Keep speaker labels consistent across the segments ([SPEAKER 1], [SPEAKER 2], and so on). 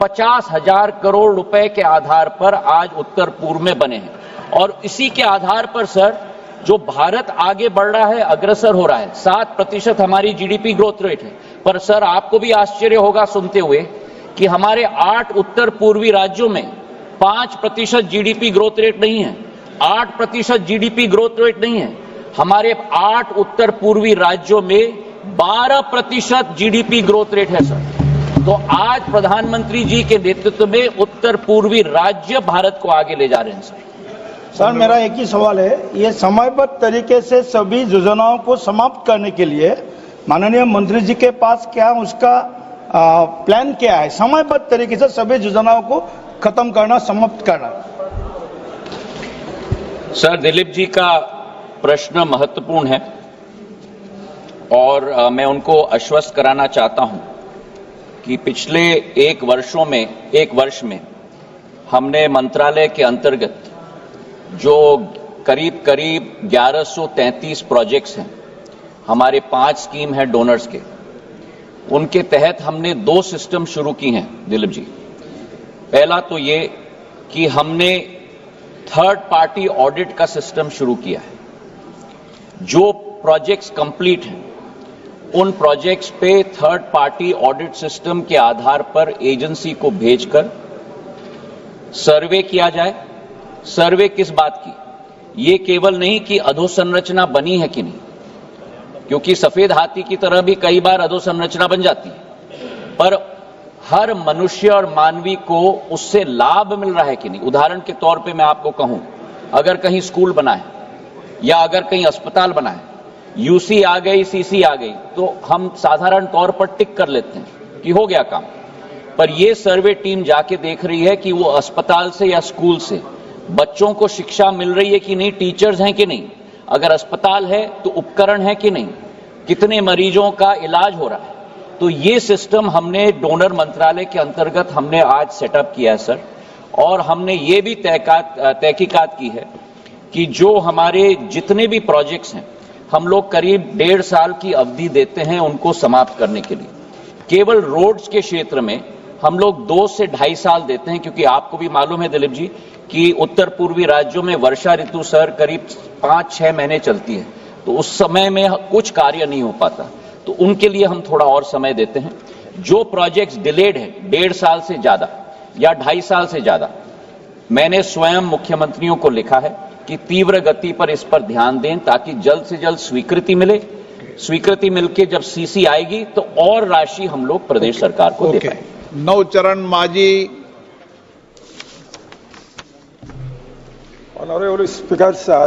[SPEAKER 1] 50,000 करोड़ रुपए के आधार पर आज उत्तर पूर्व में बने हैं। और इसी के आधार पर सर जो भारत आगे बढ़ रहा है, अग्रसर हो रहा है, 7% हमारी जीडीपी ग्रोथ रेट है। पर सर आपको भी आश्चर्य होगा सुनते हुए कि हमारे 8 उत्तर पूर्वी राज्यों में 5% जीडीपी ग्रोथ रेट नहीं है, 8% जीडीपी ग्रोथ रेट नहीं है। हमारे 8 उत्तर पूर्वी राज्यों में 12% जीडीपी ग्रोथ रेट है सर। तो आज प्रधानमंत्री जी के नेतृत्व में उत्तर पूर्वी राज्य भारत को आगे ले जा रहे हैं सर।
[SPEAKER 2] सर मेरा एक ही सवाल है, ये समयबद्ध तरीके से सभी योजनाओं को समाप्त करने के लिए माननीय मंत्री जी के पास क्या उसका प्लान क्या है, समयबद्ध तरीके से सभी योजनाओं को खत्म करना, समाप्त करना?
[SPEAKER 1] सर दिलीप जी का प्रश्न महत्वपूर्ण है और मैं उनको आश्वस्त कराना चाहता हूं कि पिछले एक वर्ष में हमने मंत्रालय के अंतर्गत जो करीब 1133 प्रोजेक्ट्स हैं, हमारे 5 स्कीम है डोनर्स के, उनके तहत हमने 2 सिस्टम शुरू की हैं दिलीप जी। पहला तो ये कि हमने थर्ड पार्टी ऑडिट का सिस्टम शुरू किया है। जो प्रोजेक्ट्स कंप्लीट हैं उन प्रोजेक्ट्स पे थर्ड पार्टी ऑडिट सिस्टम के आधार पर एजेंसी को भेजकर सर्वे किया जाए। सर्वे किस बात की? ये केवल नहीं कि अधोसंरचना बनी है कि नहीं, क्योंकि सफेद हाथी की तरह भी कई बार अधोसंरचना बन जाती है, पर हर मनुष्य और मानवी को उससे लाभ मिल रहा है कि नहीं। उदाहरण के तौर पे मैं आपको कहूं, अगर कहीं स्कूल बना है या अगर कहीं अस्पताल बना है, यूसी आ गई, सीसी आ गई, तो हम साधारण तौर पर टिक कर लेते हैं कि हो गया काम। पर यह सर्वे टीम जाके देख रही है कि वो अस्पताल से या स्कूल से बच्चों को शिक्षा मिल रही है कि नहीं, टीचर्स हैं कि नहीं, अगर अस्पताल है तो उपकरण है कि नहीं, कितने मरीजों का इलाज हो रहा है। तो ये सिस्टम हमने डोनर मंत्रालय के अंतर्गत हमने आज सेटअप किया है सर। और हमने ये भी तहकीकात की है कि जो हमारे जितने भी प्रोजेक्ट्स हैं, हम लोग करीब 1.5 साल की अवधि देते हैं उनको समाप्त करने के लिए। केवल रोड्स के क्षेत्र में हम लोग 2 से 2.5 साल देते हैं, क्योंकि आपको भी मालूम है दिलीप जी कि उत्तर पूर्वी राज्यों में वर्षा ऋतु सर करीब 5-6 महीने चलती है, तो उस समय में कुछ कार्य नहीं हो पाता, तो उनके लिए हम थोड़ा और समय देते हैं। जो प्रोजेक्ट्स डिलेड है 1.5 साल से ज्यादा या 2.5 साल से ज्यादा, मैंने स्वयं मुख्यमंत्रियों को लिखा है कि तीव्र गति पर इस पर ध्यान दें ताकि जल्द से जल्द स्वीकृति मिले। स्वीकृति मिलकर जब सीसी आएगी तो और राशि हम लोग प्रदेश सरकार को दे पाएंगे।
[SPEAKER 3] नवचरण माझी।
[SPEAKER 4] Honorable Speaker, sir,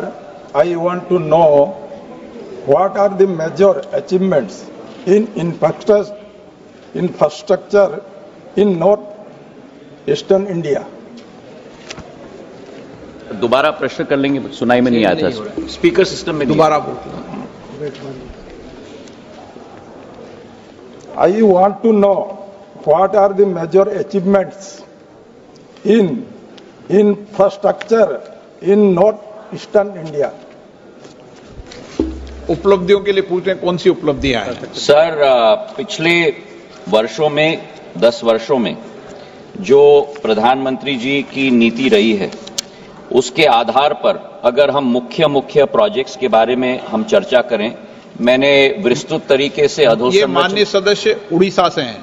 [SPEAKER 4] I want to know what are the major achievements in infrastructure in North Eastern India?
[SPEAKER 1] दोबारा प्रश्न कर लेंगे, सुनाई में नहीं आया था, स्पीकर सिस्टम में
[SPEAKER 3] दोबारा
[SPEAKER 4] I want to know what are the major achievements in infrastructure in North Eastern India?
[SPEAKER 3] उपलब्धियों के लिए पूछ रहे हैं, कौन सी उपलब्धियां हैं?
[SPEAKER 1] सर पिछले वर्षों में 10 वर्षों में जो प्रधानमंत्री जी की नीति रही है उसके आधार पर अगर हम मुख्य प्रोजेक्ट्स के बारे में हम चर्चा करें, मैंने विस्तृत तरीके से
[SPEAKER 3] ये माननीय सदस्य उड़ीसा से हैं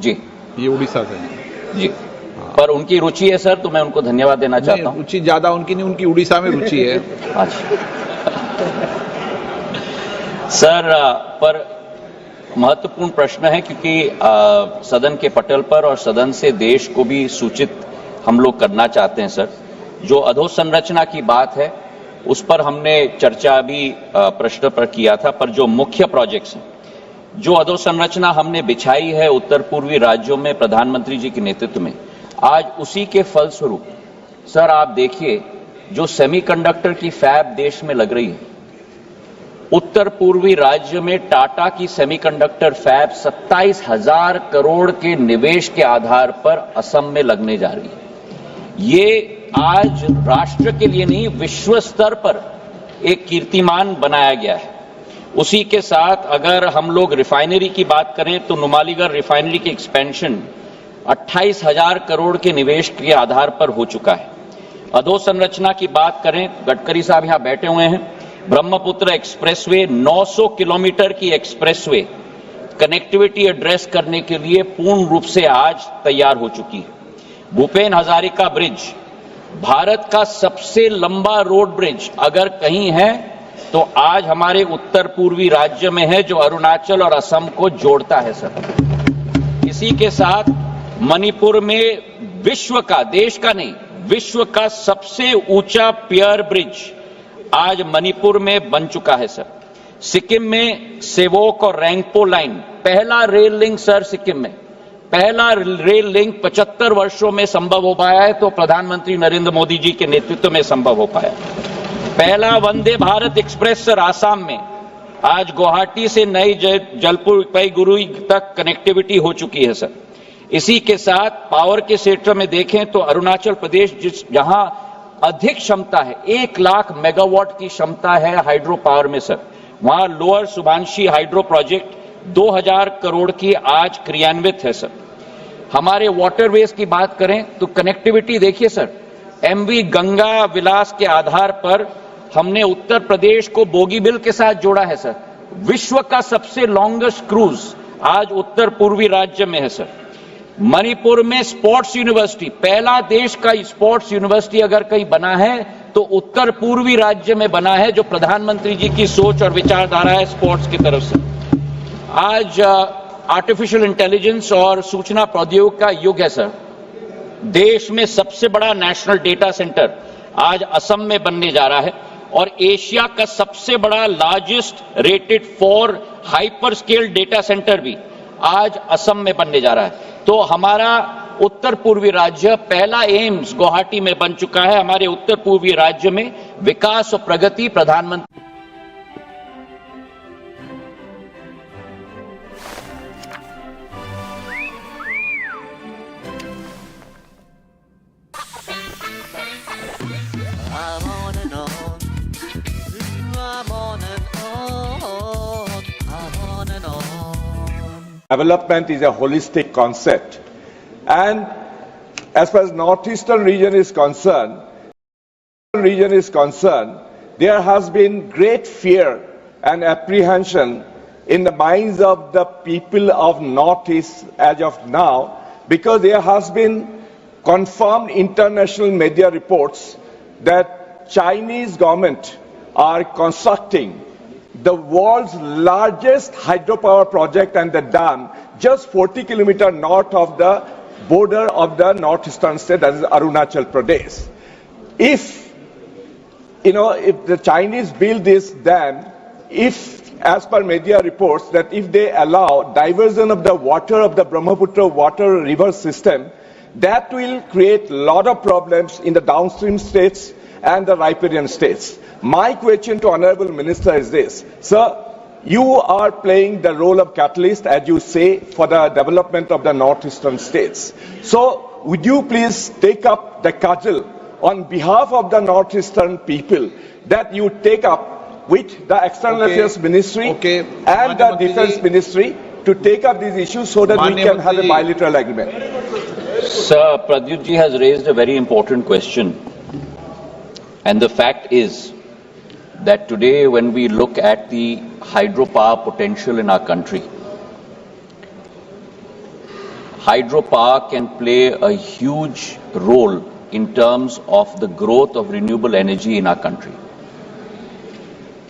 [SPEAKER 1] जी,
[SPEAKER 3] ये उड़ीसा से हैं
[SPEAKER 1] जी, पर उनकी रुचि है सर, तो मैं उनको धन्यवाद देना चाहता हूं।
[SPEAKER 3] रुचि ज्यादा उनकी नहीं, उनकी उड़ीसा में रुचि है।
[SPEAKER 1] अच्छा सर, पर महत्वपूर्ण प्रश्न है क्योंकि सदन के पटल पर और सदन से देश को भी सूचित हम लोग करना चाहते हैं सर। जो अधोसंरचना की बात है उस पर हमने चर्चा भी प्रश्न पर किया था, पर जो मुख्य प्रोजेक्ट्स हैं, जो अधोसंरचना हमने बिछाई है उत्तर पूर्वी राज्यों में प्रधानमंत्री जी के नेतृत्व में, आज उसी के फलस्वरूप सर आप देखिए जो सेमीकंडक्टर की फैब देश में लग रही है, उत्तर पूर्वी राज्य में टाटा की सेमीकंडक्टर फैब 27,000 करोड़ के निवेश के आधार पर असम में लगने जा रही है। ये आज राष्ट्र के लिए नहीं, विश्व स्तर पर एक कीर्तिमान बनाया गया है। उसी के साथ अगर हम लोग रिफाइनरी की बात करें तो नुमालीगढ़ रिफाइनरी की एक्सपेंशन 28,000 करोड़ के निवेश के आधार पर हो चुका है। अधोसंरचना की बात करें, गडकरी साहब यहां बैठे हुए हैं, ब्रह्मपुत्र एक्सप्रेसवे 900 किलोमीटर की एक्सप्रेसवे कनेक्टिविटी एड्रेस करने के लिए पूर्ण रूप से आज तैयार हो चुकी है। भूपेन हजारिका ब्रिज भारत का सबसे लंबा रोड ब्रिज अगर कहीं है तो आज हमारे उत्तर पूर्वी राज्य में है, जो अरुणाचल और असम को जोड़ता है सर। इसी के साथ मणिपुर में विश्व का, देश का नहीं, विश्व का सबसे ऊंचा पियर ब्रिज आज मणिपुर में बन चुका है सर। सिक्किम में सेवोक और रैंगपो लाइन, पहला रेल लिंक सर, सिक्किम में पहला रेल लिंक 75 वर्षों में संभव हो पाया है, तो प्रधानमंत्री नरेंद्र मोदी जी के नेतृत्व में संभव हो पाया। पहला वंदे भारत एक्सप्रेस सर आसाम में, आज गुवाहाटी से नई जलपाईगुड़ी तक कनेक्टिविटी हो चुकी है सर। इसी के साथ पावर के क्षेत्र में देखें तो अरुणाचल प्रदेश जहां अधिक क्षमता है, 1 लाख मेगावाट की क्षमता है हाइड्रो पावर में सर, वहां लोअर सुबानशी हाइड्रो प्रोजेक्ट 2000 करोड़ की आज क्रियान्वित है सर। हमारे वाटरवेज की बात करें तो कनेक्टिविटी देखिए सर, एमवी गंगा विलास के आधार पर हमने उत्तर प्रदेश को बोगीबिल के साथ जोड़ा है सर। विश्व का सबसे लॉन्गेस्ट क्रूज आज उत्तर पूर्वी राज्य में है सर। मणिपुर में स्पोर्ट्स यूनिवर्सिटी, पहला देश का स्पोर्ट्स यूनिवर्सिटी अगर कहीं बना है तो उत्तर पूर्वी राज्य में बना है, जो प्रधानमंत्री जी की सोच और विचारधारा है स्पोर्ट्स की तरफ से। आज आर्टिफिशियल इंटेलिजेंस और सूचना प्रौद्योगिकी का युग है सर। देश में सबसे बड़ा नेशनल डेटा सेंटर आज असम में बनने जा रहा है और एशिया का सबसे बड़ा largest rated for hyper scale data centre भी आज असम में बनने जा रहा है। तो हमारा उत्तर पूर्वी राज्य, पहला एम्स गुवाहाटी में बन चुका है। हमारे उत्तर पूर्वी राज्य में विकास और प्रगति प्रधानमंत्री
[SPEAKER 5] Development is a holistic concept, and as far as northeastern region is concerned, there has been great fear and apprehension in the minds of the people of northeast as of now, because there has been confirmed international media reports that Chinese government are constructing the world's largest hydropower project and the dam just 40 kilometers north of the border of the northeastern state, that is Arunachal Pradesh. If the Chinese build this dam, as per media reports, that if they allow diversion of the water of the Brahmaputra water river system, that will create a lot of problems in the downstream states and the riparian states. My question to Honorable Minister is this. Sir, you are playing the role of catalyst, as you say, for the development of the northeastern states. So, would you please take up the cudgel on behalf of the northeastern people that you take up with the External Affairs Ministry and the Defense Ministry to take up these issues so that we can have a bilateral agreement?
[SPEAKER 1] Sir, Pradyut ji has raised a very important question. And the fact is that today when we look at the hydropower potential in our country, hydropower can play a huge role in terms of the growth of renewable energy in our country.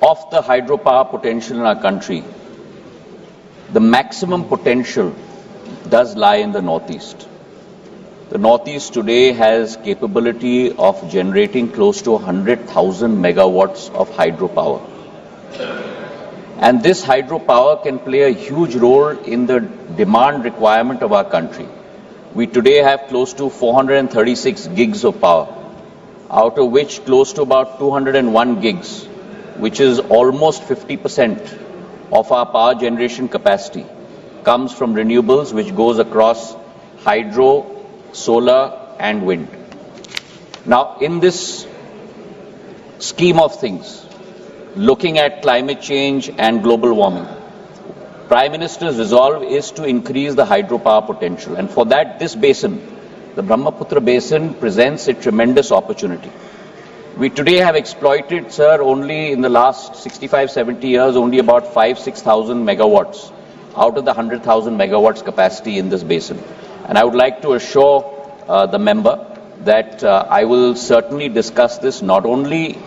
[SPEAKER 1] Of the hydropower potential in our country, the maximum potential does lie in the Northeast. The Northeast today has capability of generating close to 100,000 megawatts of hydropower. And this hydropower can play a huge role in the demand requirement of our country. We today have close to 436 gigs of power, out of which close to about 201 gigs, which is almost 50% of our power generation capacity, comes from renewables, which goes across hydro, solar and wind. Now, in this scheme of things, looking at climate change and global warming, Prime Minister's resolve is to increase the hydropower potential, and for that, this basin, the Brahmaputra basin, presents a tremendous opportunity. We today have exploited, sir, only in the last 65-70 years, only about 5,000-6,000 megawatts out of the 100,000 megawatts capacity in this basin. And I would like to assure the member that I will certainly discuss this not only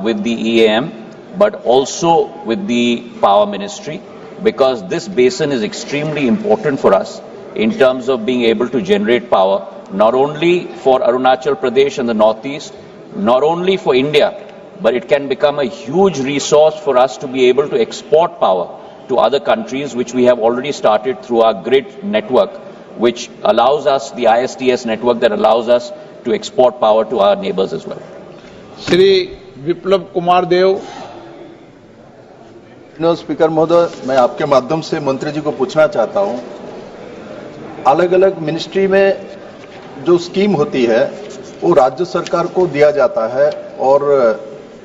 [SPEAKER 1] with the EAM, but also with the Power Ministry, because this basin is extremely important for us in terms of being able to generate power, not only for Arunachal Pradesh and the Northeast, not only for India, but it can become a huge resource for us to be able to export power to other countries, which we have already started through our grid network, which allows us, the ISTS network that allows us to export power to our neighbors as well.
[SPEAKER 3] Shri Viplav Kumar Dev.
[SPEAKER 6] Speaker महोदय, मैं आपके माध्यम से मंत्री जी को पूछना चाहता हूं, अलग अलग मिनिस्ट्री में जो स्कीम होती है वो राज्य सरकार को दिया जाता है और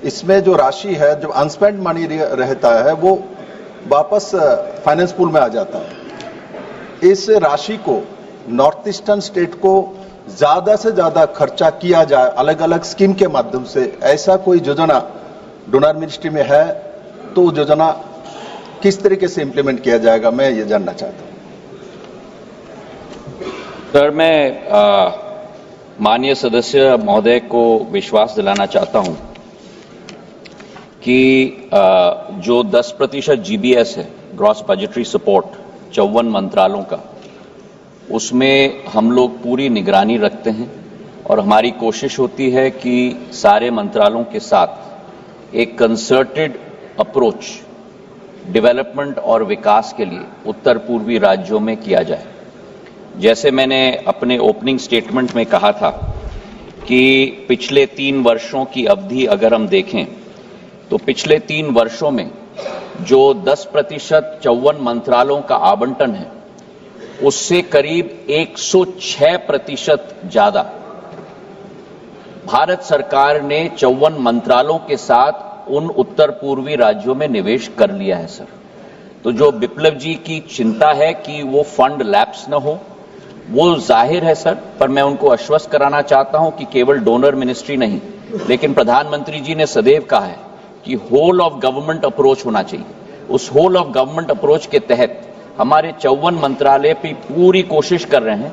[SPEAKER 6] इसमें जो राशि है, जो अनस्पेंड मनी रहता है, वो वापस फाइनेंस पूल में आ जाता है। इस राशि को नॉर्थ ईस्टर्न स्टेट को ज्यादा से ज्यादा खर्चा किया जाए अलग अलग स्कीम के माध्यम से, ऐसा कोई योजना डोनर मिनिस्ट्री में है तो योजना किस तरीके से इंप्लीमेंट किया जाएगा, मैं ये जानना चाहता हूं।
[SPEAKER 1] सर, मैं माननीय सदस्य महोदय को विश्वास दिलाना चाहता हूं कि जो 10% GBS है, ग्रॉस बजटरी सपोर्ट 54 मंत्रालयों का, उसमें हम लोग पूरी निगरानी रखते हैं और हमारी कोशिश होती है कि सारे मंत्रालयों के साथ एक कंसर्टेड अप्रोच डेवलपमेंट और विकास के लिए उत्तर पूर्वी राज्यों में किया जाए। जैसे मैंने अपने ओपनिंग स्टेटमेंट में कहा था कि पिछले 3 वर्षों की अवधि अगर हम देखें तो पिछले 3 वर्षों में जो 10% 54 मंत्रालयों का आवंटन है, उससे करीब 106% ज्यादा भारत सरकार ने 54 मंत्रालयों के साथ उन उत्तर पूर्वी राज्यों में निवेश कर लिया है। सर, तो जो विप्लव जी की चिंता है कि वो फंड लैप्स न हो, वो जाहिर है सर, पर मैं उनको आश्वस्त कराना चाहता हूं कि केवल डोनर मिनिस्ट्री नहीं, लेकिन प्रधानमंत्री जी ने सदैव कहा है कि होल ऑफ गवर्नमेंट अप्रोच होना चाहिए। उस होल ऑफ गवर्नमेंट अप्रोच के तहत हमारे 54 मंत्रालय भी पूरी कोशिश कर रहे हैं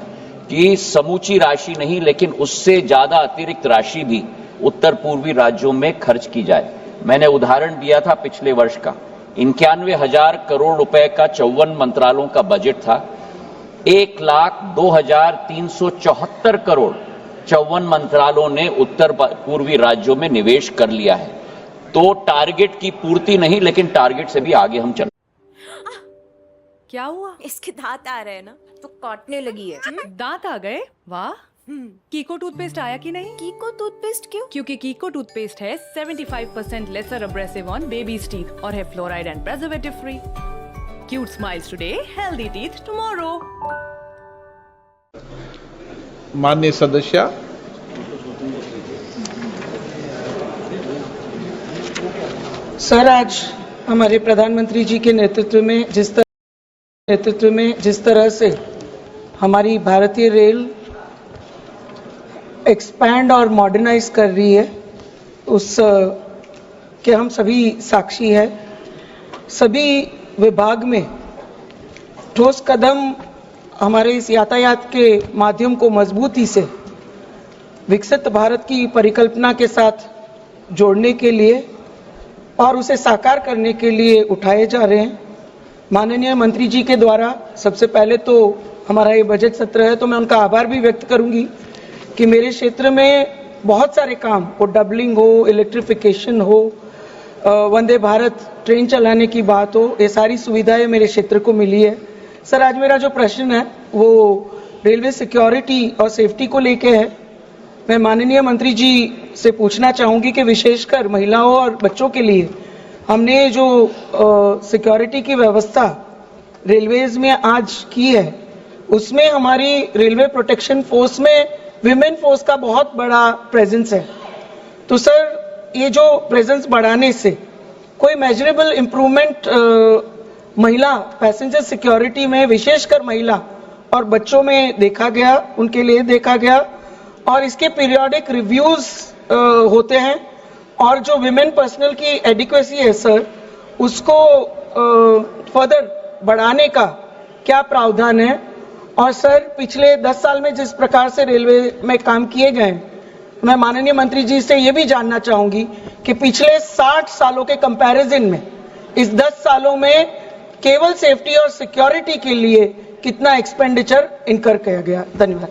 [SPEAKER 1] कि समूची राशि नहीं, लेकिन उससे ज्यादा अतिरिक्त राशि भी उत्तर पूर्वी राज्यों में खर्च की जाए। मैंने उदाहरण दिया था पिछले वर्ष का 91,000 करोड़ रुपए का 54 मंत्रालयों का बजट था, 1,02,374 करोड़ 54 मंत्रालयों ने उत्तर पूर्वी राज्यों में निवेश कर लिया है। तो टारगेट की पूर्ति नहीं, लेकिन टारगेट से भी आगे हम चल।
[SPEAKER 7] क्या हुआ?
[SPEAKER 8] इसके दांत आ रहे हैं ना, तो काटने लगी है।
[SPEAKER 7] दांत आ गए? वाह। कीको टूथपेस्ट आया कि नहीं?
[SPEAKER 8] कीको टूथपेस्ट क्यों?
[SPEAKER 7] क्योंकि कीको टूथपेस्ट है 75% lesser abrasive on babies teeth और है fluoride and preservative free. Cute smiles today, healthy teeth tomorrow.
[SPEAKER 3] माननीय सदस्य।
[SPEAKER 9] सर, आज हमारे प्रधानमंत्री जी के नेतृत्व में जिस तरह से हमारी भारतीय रेल एक्सपैंड और मॉडर्नाइज कर रही है, उस के हम सभी साक्षी हैं। सभी विभाग में ठोस कदम हमारे इस यातायात के माध्यम को मजबूती से विकसित भारत की परिकल्पना के साथ जोड़ने के लिए और उसे साकार करने के लिए उठाए जा रहे हैं। माननीय मंत्री जी के द्वारा सबसे पहले तो हमारा ये बजट सत्र है, तो मैं उनका आभार भी व्यक्त करूंगी कि मेरे क्षेत्र में बहुत सारे काम, वो डबलिंग हो, इलेक्ट्रिफिकेशन हो, वंदे भारत ट्रेन चलाने की बात हो, ये सारी सुविधाएं मेरे क्षेत्र को मिली है। सर, आज मेरा जो प्रश्न है वो रेलवे सिक्योरिटी और सेफ्टी को लेके है। मैं माननीय मंत्री जी से पूछना चाहूंगी कि विशेषकर महिलाओं और बच्चों के लिए हमने जो सिक्योरिटी की व्यवस्था रेलवेज में आज की है, उसमें हमारी रेलवे प्रोटेक्शन फोर्स में विमेन फोर्स का बहुत बड़ा प्रेजेंस है। तो सर, ये जो प्रेजेंस बढ़ाने से कोई मेजरेबल इम्प्रूवमेंट महिला पैसेंजर सिक्योरिटी में विशेषकर महिला और बच्चों में देखा गया, उनके लिए देखा गया, और इसके पीरियोडिक रिव्यूज होते हैं, और जो विमेन पर्सनल की एडिक्वेसी है सर, उसको फर्दर बढ़ाने का क्या प्रावधान है? और सर, पिछले 10 साल में जिस प्रकार से रेलवे में काम किए गए, मैं माननीय मंत्री जी से ये भी जानना चाहूंगी कि पिछले 60 सालों के कंपैरिजन में इस 10 सालों में केवल सेफ्टी और सिक्योरिटी के लिए कितना एक्सपेंडिचर इनकर किया गया? धन्यवाद।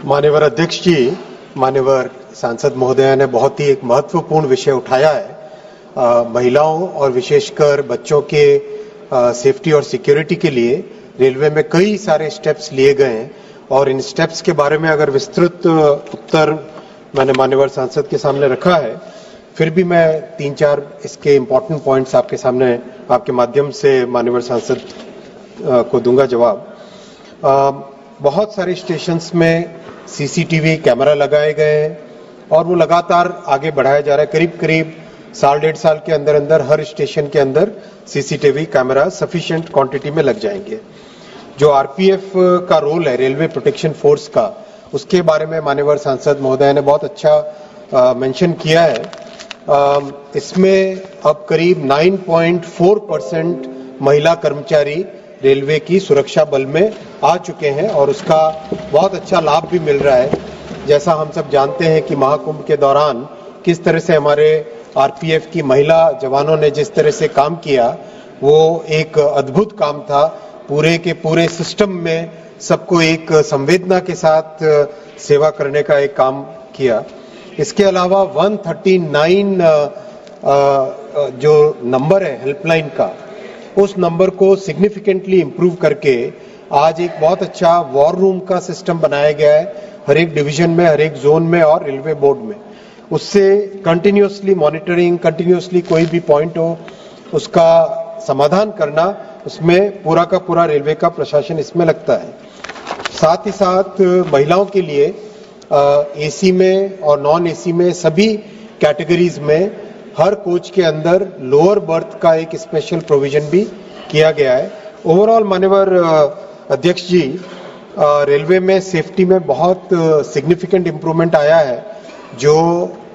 [SPEAKER 10] माननीय अध्यक्ष जी, माननीय सांसद महोदय ने बहुत ही एक महत्वपूर्ण विषय उठाया है। महिलाओं और विशेषकर बच्चों के सेफ्टी और सिक्योरिटी के लिए रेलवे में कई सारे स्टेप्स लिए गए हैं, और इन स्टेप्स के बारे में अगर विस्तृत उत्तर मैंने माननीय सांसद के सामने रखा है, फिर भी मैं 3-4 इसके इम्पोर्टेंट पॉइंट्स आपके सामने आपके माध्यम से माननीय सांसद को दूंगा जवाब। बहुत सारे स्टेशंस में सीसीटीवी कैमरा लगाए गए हैं और वो लगातार आगे बढ़ाया जा रहा है। करीब करीब 1.5 साल के अंदर अंदर हर स्टेशन के अंदर सीसीटीवी कैमरा सफिशिएंट क्वांटिटी में लग जाएंगे। जो आरपीएफ का रोल है, रेलवे प्रोटेक्शन फोर्स का, उसके बारे में माननीय सांसद महोदय ने बहुत अच्छा मेंशन किया है। इसमें अब करीब 9.4% महिला कर्मचारी रेलवे की सुरक्षा बल में आ चुके हैं और उसका बहुत अच्छा लाभ भी मिल रहा है। जैसा हम सब जानते हैं कि महाकुंभ के दौरान किस तरह से हमारे आरपीएफ की महिला जवानों ने जिस तरह से काम किया, वो एक अद्भुत काम था। पूरे के पूरे सिस्टम में सबको एक संवेदना के साथ सेवा करने का एक काम किया। इसके अलावा 139 जो नंबर है हेल्पलाइन का, उस नंबर को सिग्निफिकेंटली इंप्रूव करके आज एक बहुत अच्छा वॉर रूम का सिस्टम बनाया गया है हर एक डिवीजन में, हर एक जोन में और रेलवे बोर्ड में। उससे कंटिन्यूसली मॉनिटरिंग, कंटिन्यूसली कोई भी पॉइंट हो उसका समाधान करना, उसमें पूरा का पूरा रेलवे का प्रशासन इसमें लगता है। साथ ही साथ महिलाओं के लिए एसी में और नॉन एसी में सभी कैटेगरीज में हर कोच के अंदर लोअर बर्थ का एक स्पेशल प्रोविजन भी किया गया है। ओवरऑल माननीय अध्यक्ष जी, रेलवे में सेफ्टी में बहुत सिग्निफिकेंट इंप्रूवमेंट आया है। जो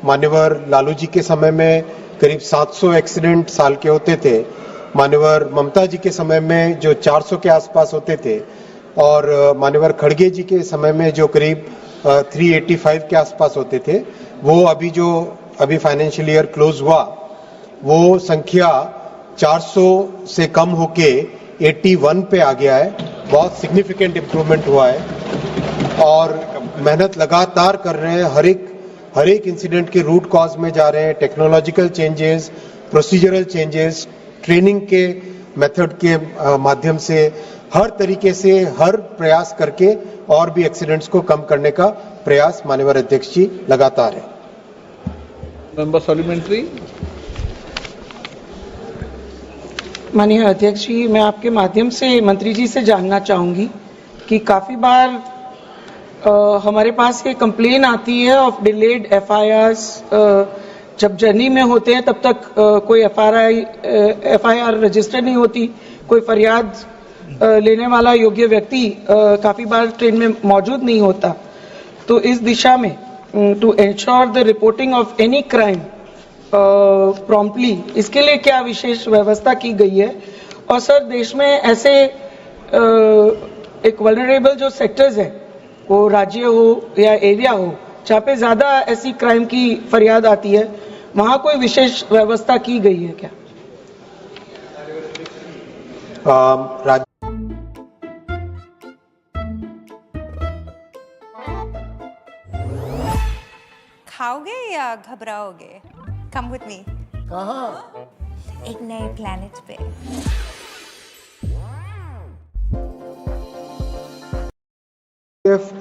[SPEAKER 10] माननीय लालू जी के समय में करीब 700 एक्सीडेंट साल के होते थे, माननीय ममता जी के समय में जो 400 के आसपास होते थे, और माननीय खड़गे जी के समय में जो करीब 385 के आसपास होते थे, वो अभी फाइनेंशियल ईयर क्लोज हुआ, वो संख्या 400 से कम होके 81 पे आ गया है। बहुत सिग्निफिकेंट इंप्रूवमेंट हुआ है और मेहनत लगातार कर रहे हैं। हर एक इंसिडेंट के रूट कॉज में जा रहे हैं। Technological changes, procedural changes, training के मेथड के माध्यम से हर तरीके से हर प्रयास करके और भी एक्सीडेंट्स को कम करने का प्रयास माननीय अध्यक्ष जी लगातार है।
[SPEAKER 3] Member supplementary.
[SPEAKER 9] माननीय अध्यक्ष जी, मैं आपके माध्यम से मंत्री जी से जानना चाहूंगी कि काफी बार हमारे पास ये कंप्लेन आती है ऑफ डिलेड एफआईआर्स। जब जर्नी में होते हैं तब तक कोई एफआईआर रजिस्टर नहीं होती, कोई फरियाद लेने वाला योग्य व्यक्ति काफी बार ट्रेन में मौजूद नहीं होता। तो इस दिशा में to ensure the reporting of any crime promptly, इसके लिए क्या विशेष व्यवस्था की गई है? और सर, देश में ऐसे एक वल्नरेबल जो सेक्टर्स है, वो राज्य हो या एरिया हो, जहाँ पे ज्यादा ऐसी क्राइम की फरियाद आती है, वहाँ कोई विशेष व्यवस्था की गई है क्या?
[SPEAKER 8] खाओगे या घबराओगे? Come with me.
[SPEAKER 2] कहाँ?
[SPEAKER 8] एक नए प्लेनेट पे।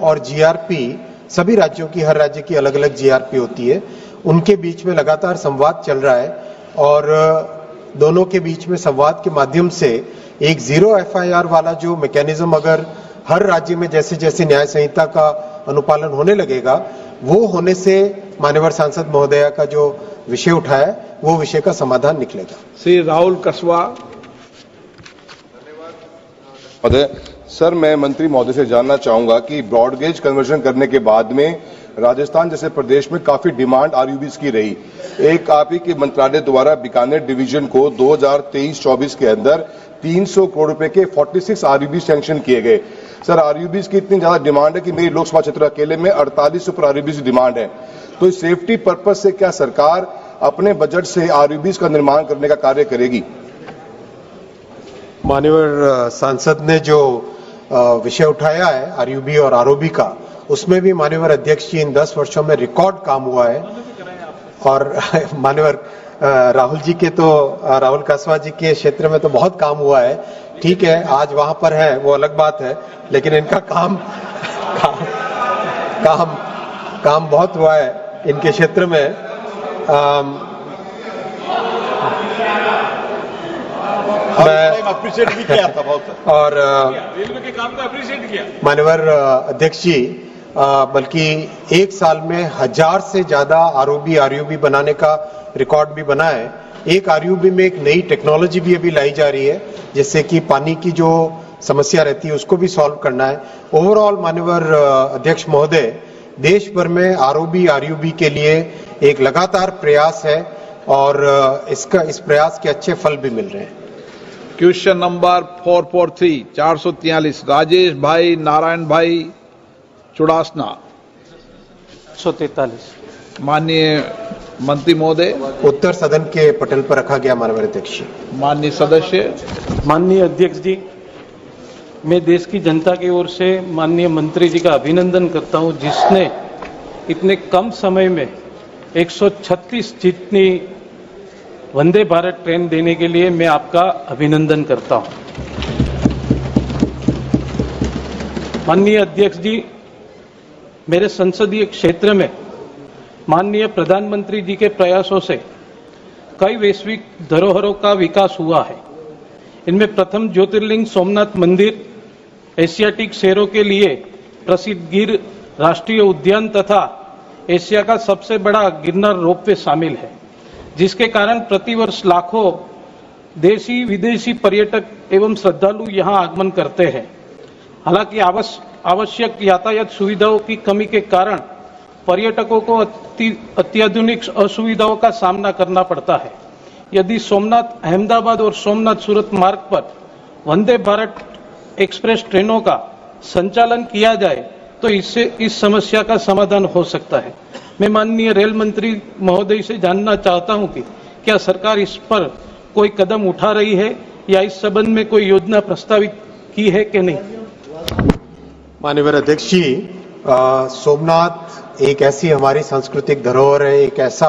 [SPEAKER 10] और जीआरपी, सभी राज्यों की, हर राज्य की अलग अलग जीआरपी होती है, उनके बीच में लगातार संवाद चल रहा है और दोनों के बीच में संवाद के माध्यम से एक जीरो एफआईआर वाला जो मैकेनिज्म अगर हर राज्य में जैसे जैसे न्याय संहिता का अनुपालन होने लगेगा, वो होने से माननीय सांसद महोदया का जो विषय उठाया, वो विषय का समाधान निकलेगा।
[SPEAKER 3] श्री राहुल कसवा।
[SPEAKER 11] महोदय, सर मैं मंत्री महोदय से जानना चाहूंगा कि ब्रॉडगेज कन्वर्जन करने के बाद में राजस्थान जैसे प्रदेश में काफी डिमांड आरयूबीज की रही। एक आप ही के मंत्रालय द्वारा बीकानेर डिवीजन को 2023-24 के अंदर 300 करोड़ रुपए के 46 आरयूबी सैंक्शन किए गए। सर आरयूबीज की इतनी ज्यादा डिमांड है कि मेरी लोकसभा क्षेत्र अकेले में 48 सुपर आरयूबीज की डिमांड है। तो इस सेफ्टी पर्पज से क्या सरकार अपने बजट से आरयूबीज का निर्माण करने का कार्य करेगी?
[SPEAKER 10] माननीय सांसद ने जो विषय उठाया है आरयूबी और आरओबी का, उसमें भी माननीय अध्यक्ष जी इन 10 वर्षों में रिकॉर्ड काम हुआ है। और माननीय राहुल जी के तो राहुल कासवा जी के क्षेत्र में तो बहुत काम हुआ है। ठीक है, आज वहां पर है वो अलग बात है, लेकिन इनका काम बहुत हुआ है इनके क्षेत्र में। मैं
[SPEAKER 6] अप्रिशिएट भी किया था बहुत,
[SPEAKER 10] और
[SPEAKER 3] रेलवे के काम को अप्रिशिएट किया
[SPEAKER 10] माननीय अध्यक्ष जी, बल्कि एक साल में 1000 से ज्यादा आरओबी आरयूबी बनाने का रिकॉर्ड भी बना है। एक आरयूबी में एक नई टेक्नोलॉजी भी अभी लाई जा रही है, जिससे कि पानी की जो समस्या रहती है उसको भी सॉल्व करना है। ओवरऑल माननीय अध्यक्ष महोदय, देश भर में आरओबी आरयूबी के लिए एक लगातार प्रयास है और इस प्रयास के अच्छे फल भी मिल रहे हैं।
[SPEAKER 3] क्वेश्चन नंबर 443 443 राजेश भाई नारायण भाई चुड़ासना।
[SPEAKER 12] 143
[SPEAKER 3] माननीय मंत्री महोदय,
[SPEAKER 10] उत्तर सदन के पटल पर रखा गया। माननीय अध्यक्ष जी,
[SPEAKER 3] माननीय सदस्य।
[SPEAKER 12] माननीय अध्यक्ष जी, मैं देश की जनता की ओर से माननीय मंत्री जी का अभिनंदन करता हूं, जिसने इतने कम समय में 136 जितनी वंदे भारत ट्रेन देने के लिए मैं आपका अभिनंदन करता हूं। माननीय अध्यक्ष जी, मेरे संसदीय क्षेत्र में माननीय प्रधानमंत्री जी के प्रयासों से कई वैश्विक धरोहरों का विकास हुआ है। इनमें प्रथम ज्योतिर्लिंग सोमनाथ मंदिर, एशियाटिक शेरों के लिए प्रसिद्ध गिर राष्ट्रीय उद्यान तथा एशिया का सबसे बड़ा गिरनार रोपवे शामिल है, जिसके कारण प्रतिवर्ष लाखों देशी विदेशी पर्यटक एवं श्रद्धालु यहां आगमन करते हैं। हालांकि आवश्यक यातायात सुविधाओं की कमी के कारण पर्यटकों को अत्याधुनिक असुविधाओं का सामना करना पड़ता है। यदि सोमनाथ अहमदाबाद और सोमनाथ सूरत मार्ग पर वंदे भारत एक्सप्रेस ट्रेनों का संचालन किया जाए तो इससे इस समस्या का समाधान हो सकता है। मैं माननीय रेल मंत्री महोदय से जानना चाहता हूं कि क्या सरकार इस पर कोई कदम उठा रही है या इस संबंध में कोई योजना प्रस्तावित की है कि नहीं?
[SPEAKER 10] माननीय अध्यक्ष जी, सोमनाथ एक ऐसी हमारी सांस्कृतिक धरोहर है, एक ऐसा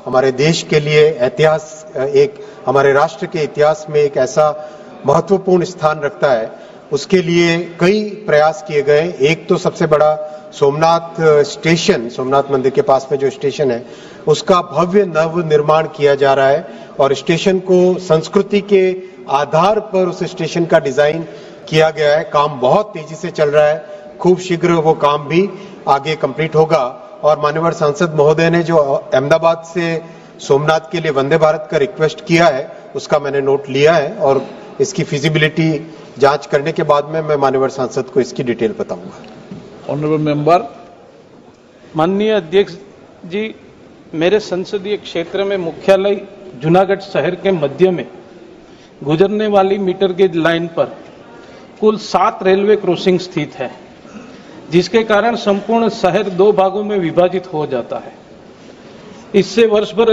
[SPEAKER 10] हमारे देश के लिए इतिहास, एक हमारे राष्ट्र के इतिहास में एक ऐसा महत्वपूर्ण स्थान रखता है। उसके लिए कई प्रयास किए गए। एक तो सबसे बड़ा सोमनाथ स्टेशन, सोमनाथ मंदिर के पास में जो स्टेशन है, उसका भव्य नव निर्माण किया जा रहा है और स्टेशन को संस्कृति के आधार पर उस स्टेशन का डिजाइन किया गया है। काम बहुत तेजी से चल रहा है, खूब शीघ्र वो काम भी आगे कंप्लीट होगा। और माननीय सांसद महोदय ने जो अहमदाबाद से सोमनाथ के लिए वंदे भारत का रिक्वेस्ट किया है, उसका मैंने नोट लिया है और इसकी फिजिबिलिटी जांच करने के बाद में मैं माननीय सांसद को इसकी डिटेल बताऊंगा।
[SPEAKER 3] Honourable member.
[SPEAKER 12] माननीय अध्यक्ष जी, मेरे संसदीय क्षेत्र में मुख्यालय जूनागढ़ शहर के मध्य में गुजरने वाली मीटर गेज लाइन पर कुल 7 रेलवे क्रॉसिंग स्थित है, जिसके कारण संपूर्ण शहर 2 भागों में विभाजित हो जाता है। इससे वर्ष भर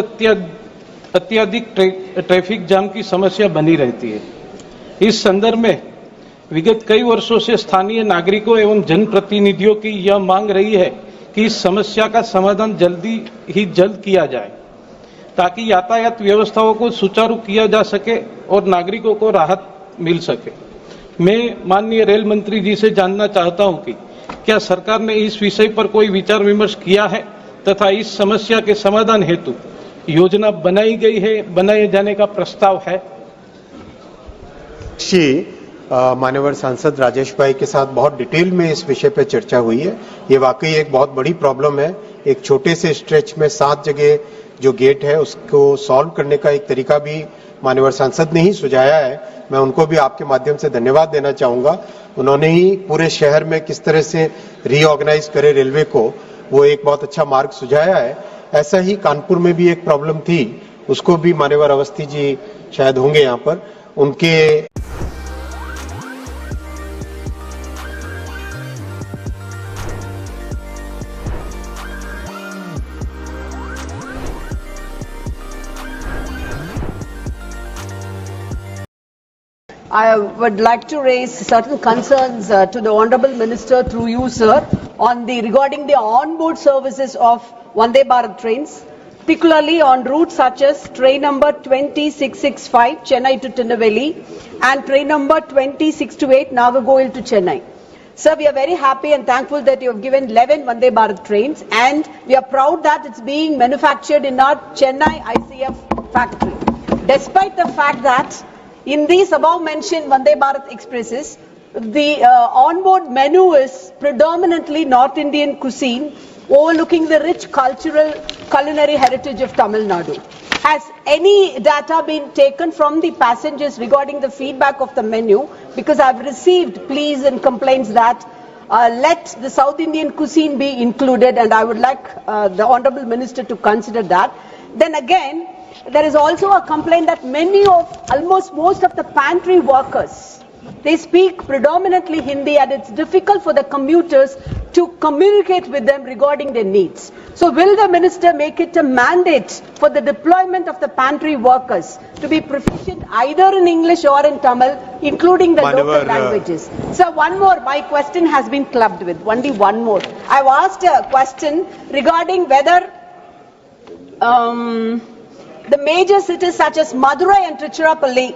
[SPEAKER 12] अत्यधिक ट्रैफिक जाम की समस्या बनी रहती है। इस संदर्भ में विगत कई वर्षों से स्थानीय नागरिकों एवं जनप्रतिनिधियों की यह मांग रही है कि इस समस्या का समाधान जल्द किया जाए, ताकि यातायात व्यवस्थाओं को सुचारू किया जा सके और नागरिकों को राहत मिल सके। मैं माननीय रेल मंत्री जी से जानना चाहता हूं कि क्या सरकार ने इस विषय पर कोई विचार विमर्श किया है तथा इस समस्या के समाधान हेतु योजना बनाई गई है, बनाए जाने का प्रस्ताव है?
[SPEAKER 10] माननीय सांसद राजेश भाई के साथ बहुत डिटेल में इस विषय पर चर्चा हुई है। ये वाकई एक बहुत बड़ी प्रॉब्लम है। एक छोटे से स्ट्रेच में 7 जगह जो गेट है उसको सॉल्व करने का एक तरीका भी माननीय सांसद ने ही सुझाया है। मैं उनको भी आपके माध्यम से धन्यवाद देना चाहूंगा। उन्होंने ही पूरे शहर में किस तरह से रीऑर्गेनाइज करे रेलवे को, वो एक बहुत अच्छा मार्ग सुझाया है। ऐसा ही कानपुर में भी एक प्रॉब्लम थी, उसको भी मान्यवर अवस्थी जी शायद होंगे यहाँ पर, उनके
[SPEAKER 13] I would like to raise certain concerns to the Honourable Minister through you, sir, on regarding the onboard services of Vande Bharat trains, particularly on routes such as train number 20665 Chennai to Tirunelveli and train number 20628 Nagercoil to Chennai. Sir, we are very happy and thankful that you have given 11 Vande Bharat trains, and we are proud that it's being manufactured in our Chennai ICF factory. Despite the fact that in these above mentioned Vande Bharat expresses, the onboard menu is predominantly North Indian cuisine, overlooking the rich culinary heritage of Tamil Nadu. Has any data been taken from the passengers regarding the feedback of the menu? Because I've received pleas and complaints that let the South Indian cuisine be included, and I would like the Honourable Minister to consider that. Then again, there is also a complaint that most of the pantry workers, they speak predominantly Hindi, and it's difficult for the commuters to communicate with them regarding their needs. So will the minister make it a mandate for the deployment of the pantry workers to be proficient either in English or in Tamil, including the local languages? Sir, one more, my question has been clubbed with, only one more. I've asked a question regarding whether the major cities such as Madurai and Tiruchirappalli,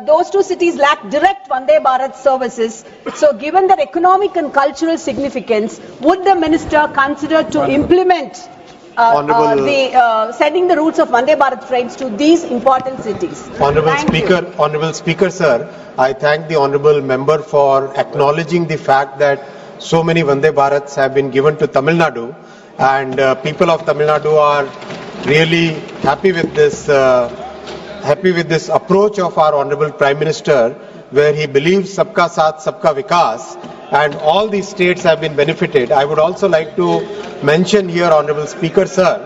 [SPEAKER 13] those two cities lack direct Vande Bharat services. So given their economic and cultural significance, would the minister consider to implement sending the routes of Vande Bharat trains to these important cities?
[SPEAKER 10] Honorable Speaker, sir, I thank the Honorable Member for acknowledging the fact that so many Vande Bharats have been given to Tamil Nadu, and people of Tamil Nadu are really happy with this approach of our Honorable Prime Minister, where he believes Sabka Saath, Sabka Vikas, and all these states have been benefited. I would also like to mention here, Honorable Speaker, sir,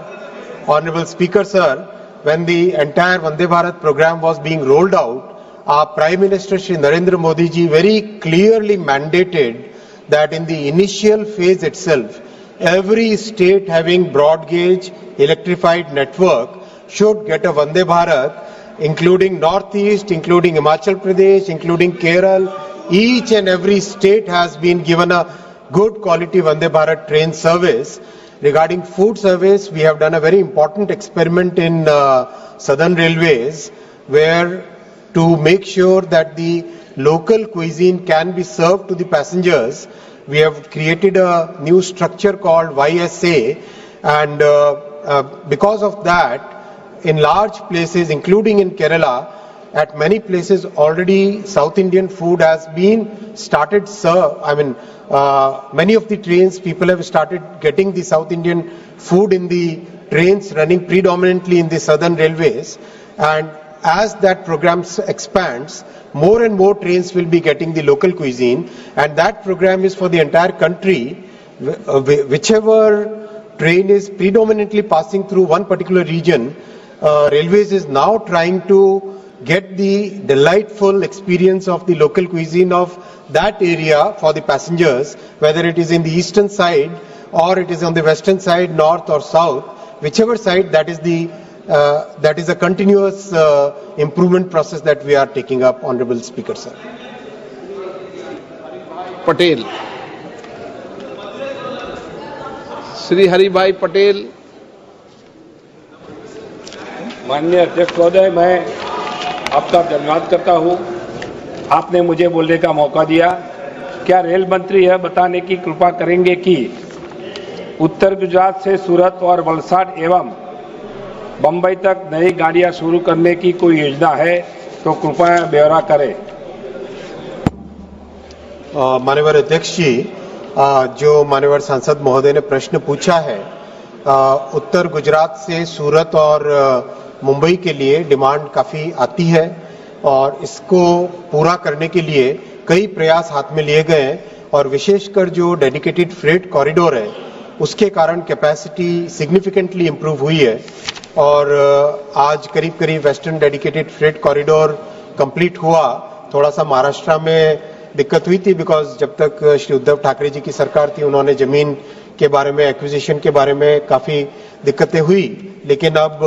[SPEAKER 10] when the entire Vande Bharat program was being rolled out, our Prime Minister Shri Narendra Modi ji very clearly mandated that in the initial phase itself, every state having broad gauge electrified network should get a Vande Bharat, including Northeast, including Himachal Pradesh, including Kerala. Each and every state has been given a good quality Vande Bharat train service. Regarding food service, we have done a very important experiment in Southern Railways, where to make sure that the local cuisine can be served to the passengers, we have created a new structure called YSA, and because of that, in large places, including in Kerala, at many places already South Indian food has been started served. I mean, many of the trains, people have started getting the South Indian food in the trains running predominantly in the Southern Railways, and as that program expands, more and more trains will be getting the local cuisine, and that program is for the entire country. Whichever train is predominantly passing through one particular region, Railways is now trying to get the delightful experience of the local cuisine of that area for the passengers, whether it is in the eastern side or it is on the western side, north or south, whichever side, that is a continuous improvement process that we are taking up, Honorable Speaker, sir.
[SPEAKER 3] Patel. Shri Hari Bhai Patel.
[SPEAKER 14] माननीय अध्यक्ष महोदय, मैं आपका धन्यवाद करता हूं। आपने मुझे बोलने का मौका दिया। क्या रेल मंत्री यह बताने की कृपा करेंगे कि उत्तर गुजरात से सूरत और वलसाड एवं बंबई तक नई गाड़ियां शुरू करने की कोई योजना है तो कृपया ब्यौरा करें।
[SPEAKER 10] माननीय अध्यक्ष जी, जो माननीय सांसद महोदय ने प्रश्न पूछा है उत्तर गुजरात से सूरत और मुंबई के लिए डिमांड काफी आती है और इसको पूरा करने के लिए कई प्रयास हाथ में लिए गए हैं और विशेषकर जो डेडिकेटेड फ्रेट कॉरिडोर है उसके कारण कैपेसिटी सिग्निफिकेंटली इंप्रूव हुई है और आज करीब करीब western dedicated freight corridor complete हुआ। थोड़ा सा महाराष्ट्र में दिक्कत हुई थी बिकॉज जब तक श्री उद्धव ठाकरे जी की सरकार थी उन्होंने जमीन के बारे में एक्विजिशन के बारे में काफी दिक्कतें हुई, लेकिन अब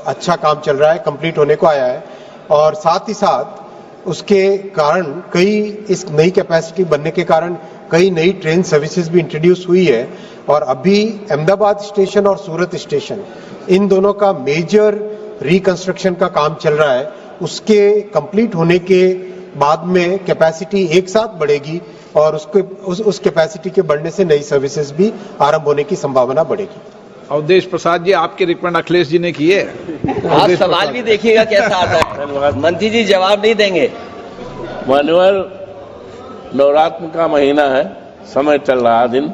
[SPEAKER 10] अच्छा काम चल रहा है, कंप्लीट होने को आया है और साथ ही साथ उसके कारण कई इस नई कैपेसिटी बनने के कारण कई नई ट्रेन सर्विसेज भी इंट्रोड्यूस हुई है और अभी अहमदाबाद स्टेशन और सूरत स्टेशन इन दोनों का मेजर रिकंस्ट्रक्शन का काम चल रहा है। उसके कंप्लीट होने के बाद में कैपेसिटी एक साथ बढ़ेगी और उस कैपेसिटी के बढ़ने से नई सर्विसेज भी आरंभ होने की संभावना बढ़ेगी।
[SPEAKER 3] अवधेश प्रसाद जी, आपके रिकमेंड अखिलेश जी ने किए।
[SPEAKER 15] आज सवाल भी देखिएगा कैसा आता है, मंत्री जी जवाब नहीं देंगे।
[SPEAKER 16] मान्यवर, नवरात्र का महीना है, समय चल रहा दिन,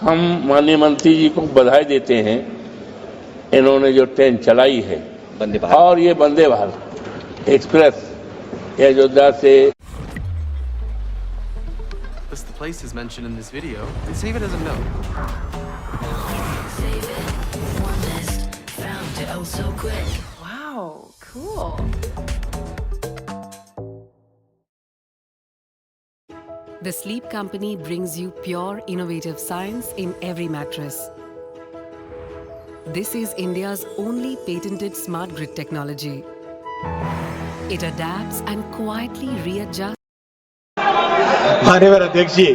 [SPEAKER 16] हम माननीय मंत्री जी को बधाई देते हैं, इन्होंने जो ट्रेन चलाई है
[SPEAKER 15] वंदे भारत
[SPEAKER 16] और ये वंदे भारत एक्सप्रेस अयोध्या से
[SPEAKER 17] The place is mentioned in this video and save it as a note. Save it. One list found it oh so quick.
[SPEAKER 7] Wow, cool. The Sleep Company brings you pure, innovative science in every mattress. This is India's only patented smart grid technology. It adapts and quietly readjusts.
[SPEAKER 10] माननीय अध्यक्ष जी,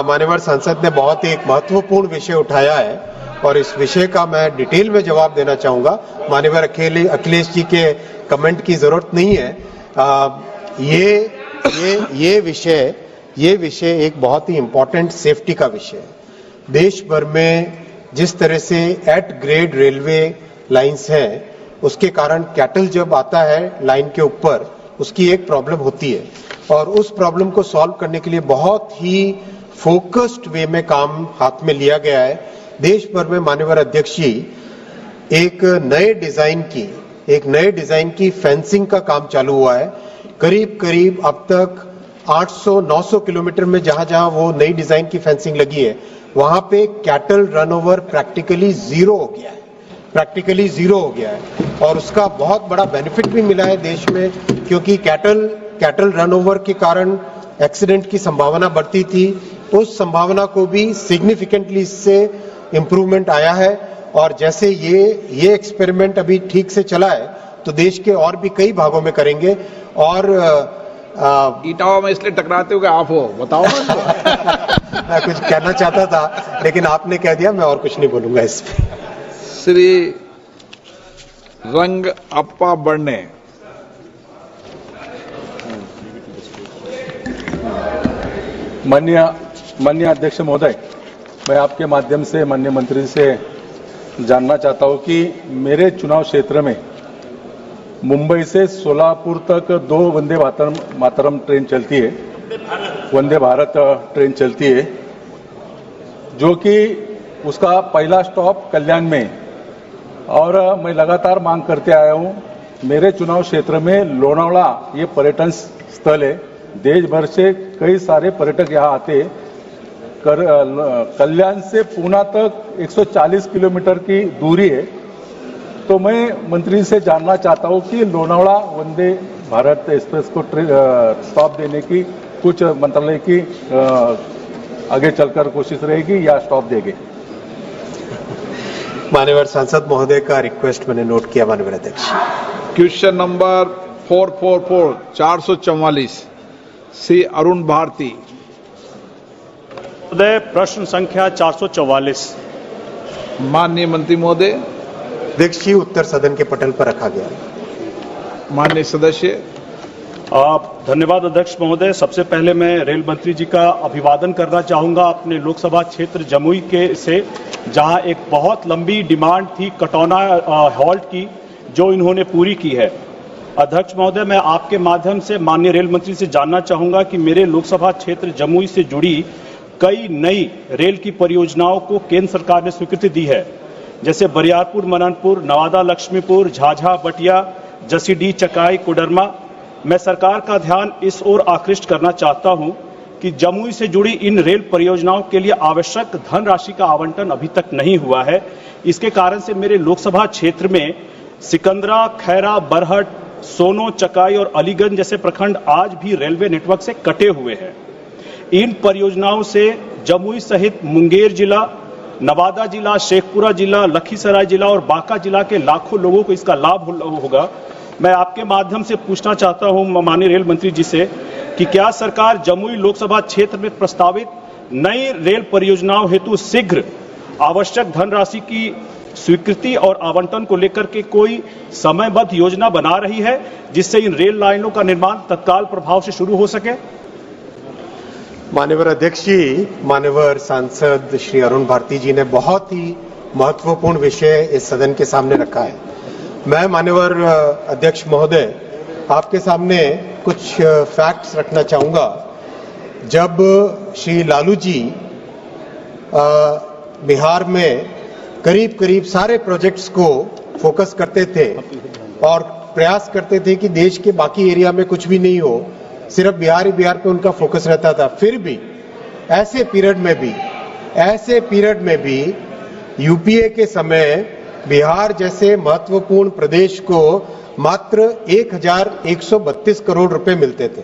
[SPEAKER 10] माननीय सांसद ने बहुत ही एक महत्वपूर्ण विषय उठाया है और इस विषय का मैं डिटेल में जवाब देना चाहूंगा। माननीय अखिलेश जी के कमेंट की जरूरत नहीं है। ये विषय एक बहुत ही इंपॉर्टेंट सेफ्टी का विषय है। देश भर में जिस तरह से एट ग्रेड रेलवे लाइंस हैं, उसके कारण कैटल जब आता है लाइन के ऊपर उसकी एक प्रॉब्लम होती है और उस प्रॉब्लम को सॉल्व करने के लिए बहुत ही फोकस्ड वे में काम हाथ में लिया गया है। देश भर में माननीय अध्यक्ष जी एक नए डिजाइन की फेंसिंग का काम चालू हुआ है। करीब अब तक 800-900 किलोमीटर में जहां वो नई डिजाइन की फेंसिंग लगी है वहां पे कैटल रनओवर प्रैक्टिकली जीरो हो गया है और उसका बहुत बड़ा बेनिफिट भी मिला है देश में, क्योंकि कैटल रनओवर के कारण एक्सीडेंट की संभावना बढ़ती थी। उस संभावना को भी सिग्निफिकेंटली इससे इंप्रूवमेंट आया है और जैसे ये एक्सपेरिमेंट अभी ठीक से चला है तो देश के और भी कई भागों में करेंगे। और
[SPEAKER 3] इटावा में इसलिए टकराते हो कि आप हो, बताओ ना।
[SPEAKER 10] मैं कुछ कहना चाहता था लेकिन आपने कह दिया, मैं और कुछ नहीं बोलूंगा इस पे।
[SPEAKER 3] श्री रंग अप्पा बढ़ने।
[SPEAKER 4] माननीय अध्यक्ष महोदय, मैं आपके माध्यम से माननीय मंत्री से जानना चाहता हूं कि मेरे चुनाव क्षेत्र में मुंबई से सोलापुर तक 2 वंदे मातरम ट्रेन चलती है, वंदे भारत ट्रेन चलती है, जो कि उसका पहला स्टॉप कल्याण में। और मैं लगातार मांग करते आया हूं, मेरे चुनाव क्षेत्र में लोनावला ये पर्यटन स्थल है, देश भर से कई सारे पर्यटक यहाँ आते। कल्याण से पूना तक 140 किलोमीटर की दूरी है। तो मैं मंत्री से जानना चाहता हूं कि लोनावला वंदे भारत एक्सप्रेस को स्टॉप देने की कुछ मंत्रालय की आगे चलकर कोशिश रहेगी या स्टॉप देंगे?
[SPEAKER 10] माननीय सांसद महोदय का रिक्वेस्ट मैंने नोट किया। माननीय अध्यक्ष,
[SPEAKER 3] क्वेश्चन नंबर 444 444 श्री अरुण भारती
[SPEAKER 18] महोदय, प्रश्न संख्या 444।
[SPEAKER 3] माननीय मंत्री महोदय।
[SPEAKER 10] अध्यक्ष जी, उत्तर सदन के पटल पर रखा गया।
[SPEAKER 3] माननीय सदस्य।
[SPEAKER 18] धन्यवाद अध्यक्ष महोदय। सबसे पहले मैं रेल मंत्री जी का अभिवादन करना चाहूंगा अपने लोकसभा क्षेत्र जमुई के से, जहां एक बहुत लंबी डिमांड थी कटौना हॉल्ट की, जो इन्होंने पूरी की है। अध्यक्ष महोदय, मैं आपके माध्यम से माननीय रेल मंत्री से जानना चाहूंगा कि मेरे लोकसभा क्षेत्र जमुई से जुड़ी कई नई रेल की परियोजनाओं को केंद्र सरकार ने स्वीकृति दी है। जैसे बरियारपुर मननपुर, नवादा लक्ष्मीपुर, झाझा बटिया, जसीडीह चकाई कोडरमा। मैं सरकार का ध्यान इस ओर आकृष्ट करना चाहता हूं कि जमुई से जुड़ी इन रेल परियोजनाओं के लिए आवश्यक धनराशि का आवंटन अभी तक नहीं हुआ है। इसके कारण से मेरे लोकसभा क्षेत्र में सिकंदरा, खैरा, बरहट, सोनो, चकाई और अलीगंज जैसे प्रखंड आज भी रेलवे नेटवर्क से कटे हुए हैं। इन परियोजनाओं से जमुई सहित मुंगेर जिला, नवादा जिला, शेखपुरा जिला, लखीसराय जिला और बांका जिला के लाखों लोगों को इसका लाभ होगा। मैं आपके माध्यम से पूछना चाहता हूं माननीय रेल मंत्री जी से कि क्या सरकार जमुई लोकसभा क्षेत्र में प्रस्तावित नई रेल परियोजनाओं हेतु शीघ्र आवश्यक धनराशि की स्वीकृति और आवंटन को लेकर के कोई समयबद्ध योजना बना रही है, जिससे इन रेल लाइनों का निर्माण तत्काल प्रभाव से शुरू हो सके?
[SPEAKER 10] माननीय अध्यक्ष जी, माननीय सांसद श्री अरुण भारती जी ने बहुत ही महत्वपूर्ण विषय इस सदन के सामने रखा है। मैं माननीय अध्यक्ष महोदय आपके सामने कुछ फैक्ट्स रखना चाहूंगा। जब श्री लालू जी बिहार में करीब करीब सारे प्रोजेक्ट्स को फोकस करते थे और प्रयास करते थे कि देश के बाकी एरिया में कुछ भी नहीं हो, सिर्फ बिहार पे उनका फोकस रहता था। फिर भी ऐसे पीरियड में भी यूपीए के समय बिहार जैसे महत्वपूर्ण प्रदेश को मात्र 1132 करोड़ रुपए मिलते थे।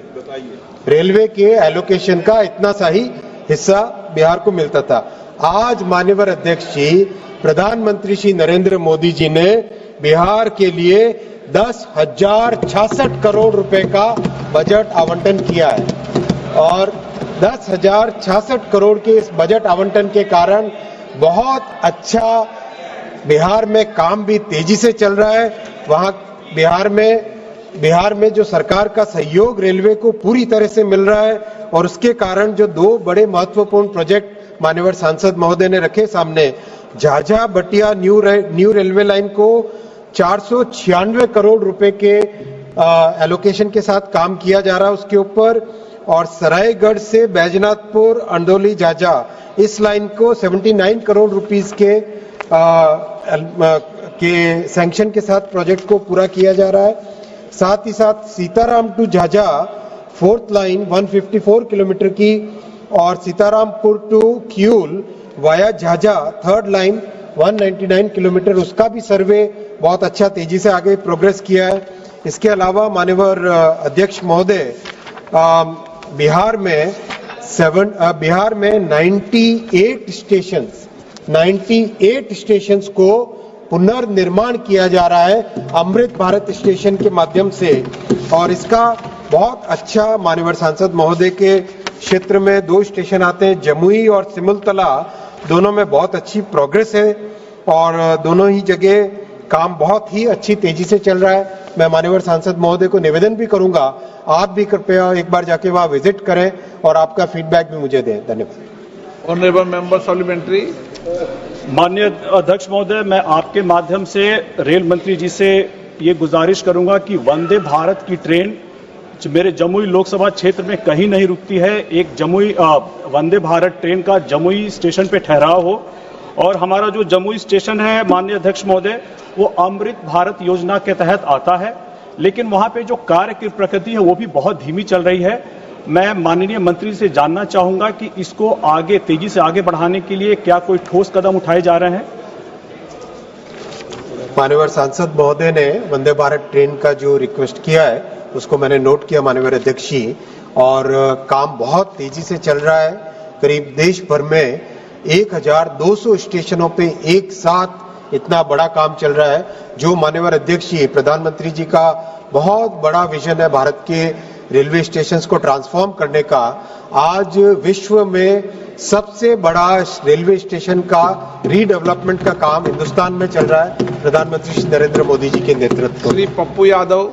[SPEAKER 10] रेलवे के एलोकेशन का इतना सा ही हिस्सा बिहार को मिलता था। आज माननीय अध्यक्ष जी, प्रधानमंत्री श्री नरेंद्र मोदी जी ने बिहार के लिए 10,066 करोड़ रुपए का बजट आवंटन किया है और 10,066 करोड़ के इस बजट आवंटन के कारण बहुत अच्छा बिहार में काम भी तेजी से चल रहा है। वहां बिहार में जो सरकार का सहयोग रेलवे को पूरी तरह से मिल रहा है और उसके कारण जो दो बड़े महत्वपूर्ण प्रोजेक्ट माननीय सांसद महोदय ने रखे सामने, झाझा बटिया न्यू रेलवे लाइन को 496 करोड़ रुपए के एलोकेशन के साथ काम किया जा रहा है उसके ऊपर, और सरायगढ़ से बैजनाथपुर अंडोली झाझा इस लाइन को 79 करोड़ रुपीस के सैंक्शन के साथ प्रोजेक्ट को पूरा किया जा रहा है। साथ ही साथ Sitaram to Jhajha 4th line 154 kilometre की और Sitarampur to Kiul via Jhajha 3rd line 199 kilometre, उसका भी सर्वे बहुत अच्छा तेजी से आगे प्रोग्रेस किया है। इसके अलावा माननीय अध्यक्ष महोदय, बिहार में 98 स्टेशंस को पुनर्निर्माण किया जा रहा है अमृत भारत स्टेशन के माध्यम से, और इसका बहुत अच्छा माननीय सांसद महोदय के क्षेत्र में 2 स्टेशन आते हैं, जमुई और सिमुलतला, दोनों में बहुत अच्छी प्रोग्रेस है और दोनों ही जगह काम बहुत ही अच्छी तेजी से चल रहा है। मैं माननीय सांसद महोदय को निवेदन भी करूंगा, आप भी कृपया एक बार जाके वहां विजिट करें और आपका फीडबैक भी मुझे दें। धन्यवाद।
[SPEAKER 3] Honourable member supplementary.
[SPEAKER 18] माननीय अध्यक्ष महोदय, मैं आपके माध्यम से रेल मंत्री जी से ये गुजारिश करूंगा कि वंदे भारत की ट्रेन मेरे जमुई लोकसभा क्षेत्र में कहीं नहीं रुकती है। एक जमुई वंदे भारत ट्रेन का जमुई स्टेशन पे ठहराव हो, और हमारा जो जमुई स्टेशन है माननीय अध्यक्ष महोदय, वो अमृत भारत योजना के तहत आता है, लेकिन वहां पे जो कार्य की प्रगति है वो भी बहुत धीमी चल रही है। मैं माननीय मंत्री से जानना चाहूंगा कि इसको आगे तेजी से आगे बढ़ाने के लिए क्या कोई ठोस कदम उठाए जा रहे हैं?
[SPEAKER 10] माननीय सांसद महोदय ने वंदे भारत ट्रेन का जो रिक्वेस्ट किया है उसको मैंने नोट किया माननीय अध्यक्ष जी, और काम बहुत तेजी से चल रहा है। करीब देश भर में 1200 स्टेशनों पे एक साथ इतना बड़ा काम चल रहा है, जो माननीय अध्यक्ष जी, प्रधानमंत्री जी का बहुत बड़ा विजन है भारत के रेलवे स्टेशंस को ट्रांसफॉर्म करने का। आज विश्व में सबसे बड़ा रेलवे स्टेशन का रीडेवलपमेंट का काम हिंदुस्तान में चल रहा है प्रधानमंत्री श्री नरेंद्र मोदी जी के नेतृत्व में।
[SPEAKER 3] श्री पप्पू यादव।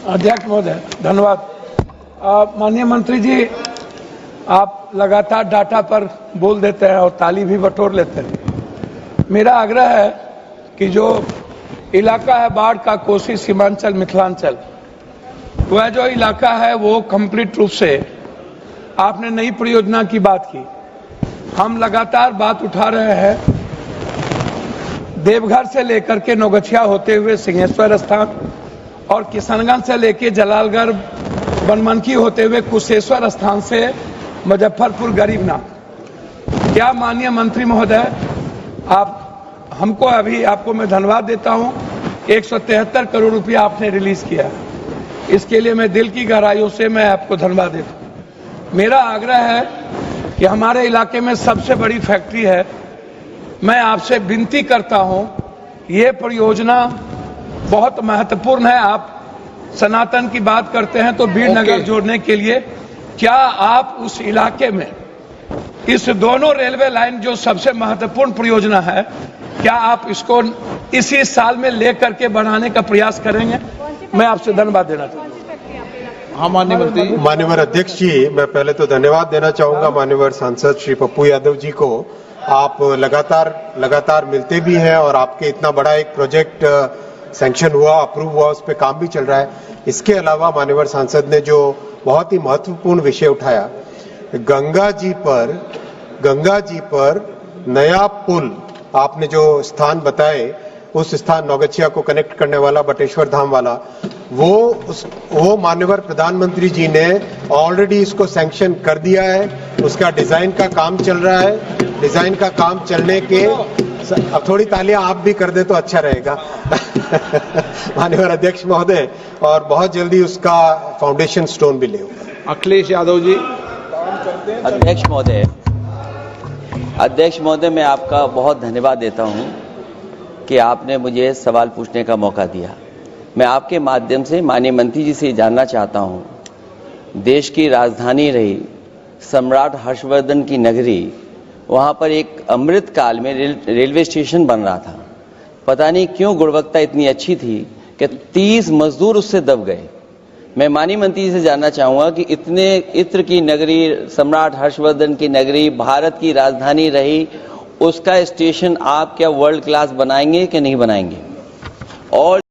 [SPEAKER 19] अध्यक्ष महोदय धन्यवाद। माननीय मंत्री जी, आप लगातार डाटा पर बोल देते हैं और ताली भी बटोर लेते हैं। मेरा आग्रह है कि जो इलाका है बाढ़ का, कोसी सीमांचल मिथिलांचल, वह जो इलाका है वो कंप्लीट रूप से, आपने नई परियोजना की बात की, हम लगातार बात उठा रहे हैं देवघर से लेकर के नौगछिया होते हुए सिंहेश्वर स्थान और किशनगंज से लेके जलालगढ़ बनमनखी होते हुए कुशेश्वर स्थान से मुजफ्फरपुर गरीबनाथ। क्या माननीय मंत्री महोदय, आप हमको अभी आपको मैं धन्यवाद देता हूं, 173 करोड़ रुपया आपने रिलीज किया, इसके लिए मैं दिल की गहराइयों से मैं आपको धन्यवाद देता हूं। मेरा आग्रह है कि हमारे इलाके में सबसे बड़ी फैक्ट्री है, मैं आपसे विनती करता हूं, ये परियोजना बहुत महत्वपूर्ण है। आप सनातन की बात करते हैं तो बीरनगर जोड़ने के लिए क्या आप उस इलाके में इस दोनों रेलवे लाइन जो सबसे महत्वपूर्ण परियोजना है, क्या आप इसको इसी साल में लेकर के बढ़ाने का प्रयास करेंगे? मैं आपसे धन्यवाद देना चाहता हूँ।
[SPEAKER 3] हाँ माननीय मंत्री।
[SPEAKER 10] माननीय अध्यक्ष जी, मैं पहले तो धन्यवाद देना चाहूंगा माननीय सांसद श्री पप्पू यादव जी को। आप लगातार मिलते भी हैं और आपके इतना बड़ा एक प्रोजेक्ट सैंक्शन हुआ, अप्रूव हुआ, उस पर काम भी चल रहा है। इसके अलावा माननीय सांसद ने जो बहुत ही महत्वपूर्ण विषय उठाया, गंगा जी पर नया पुल आपने जो स्थान बताए, उस स्थान नौगछिया को कनेक्ट करने वाला बटेश्वर धाम वाला, वो माननीय प्रधानमंत्री जी ने ऑलरेडी इसको सैंक्शन कर दिया है। उसका डिजाइन का काम चल रहा है। डिजाइन का काम चलने के, अब थोड़ी तालियां आप भी कर दे तो अच्छा रहेगा माननीय अध्यक्ष महोदय, और बहुत जल्दी उसका फाउंडेशन स्टोन भी ले होगा।
[SPEAKER 3] अखिलेश यादव जी।
[SPEAKER 15] अध्यक्ष महोदय, मैं आपका बहुत धन्यवाद देता हूं कि आपने मुझे सवाल पूछने का मौका दिया। मैं आपके माध्यम से माननीय मंत्री जी से जानना चाहता हूं, देश की राजधानी रही सम्राट हर्षवर्धन की नगरी, वहां पर एक अमृत काल में रेलवे स्टेशन बन रहा था। पता नहीं क्यों गुणवत्ता इतनी अच्छी थी कि 30 मजदूर उससे दब गए। मैं माननीय मंत्री जी से जानना चाहूंगा कि इतने इत्र की नगरी, सम्राट हर्षवर्धन की नगरी, भारत की राजधानी रही, उसका स्टेशन आप क्या वर्ल्ड क्लास बनाएंगे कि नहीं बनाएंगे? और